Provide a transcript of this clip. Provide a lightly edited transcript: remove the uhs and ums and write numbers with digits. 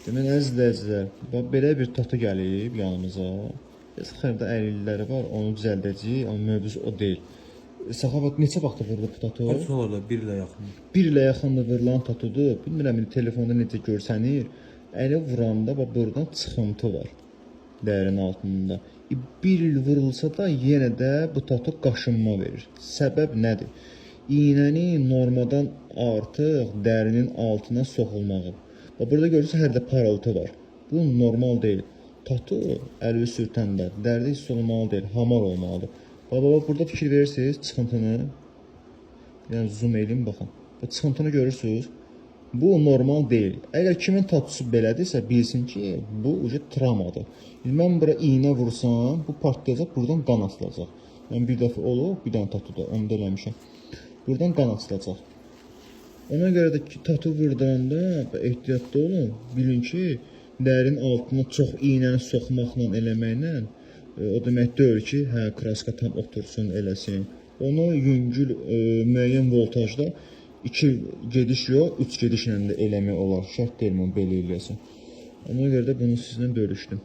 Deməli, əziz izləyicilər, bax belə bir tatu gəlib yanımıza. Biz xırda əlilləri var, onu düzəldəcəyik, amma mövzu o deyil. Səxavət neçə vaxtdır vurulub bu tatu? Artıq olarlar 1 ilə yaxın. 1 ilə yaxındır vurulan tatudur. Bilmirəm, telefonda necə görsənir. Əli vuranda bax buradan çıxıntı var. Dərin altında. 1 il vurulsa da yenə də bu tatu qaşınma verir. Səbəb nədir? İğnəni normadan artıq dərinin altına soxulmağı. Burada görürsünüz, hər də parıltı var. Bu normal deyil. Tatu əli sürtəndə dərdə hiss olmalı deyil, hamar olmalıdır. Baba, burada fikir verirsiniz çıxıntını. Yəni zoom edin, baxın. Çıxıntını görürsünüz. Bu normal deyil. Əgər kimin tatusu belədirsə, bilsin ki, bu travmadır. Mən bura iğnə vursam, bu partlayacaq, buradan qan asılacaq. Yəni bir dəfə olub, bir dənə tatuda, onu da eləmişəm. Buradan qan asılacaq. Ona görə də ki, tatu vurdanda ehtiyatlı olun. Bilin ki, dərin altına çox iğnəni soxmaqla, eləməklə o demək deyil ki, hə, kraska tam otursun, eləsin. Onu yüngül, müəyyən voltajda 2 gediş yox, 3 gedişlə də eləmək olar. Şərt deyil, belə eləyəsin. Ona görə də bunu sizinlə bölüşdüm.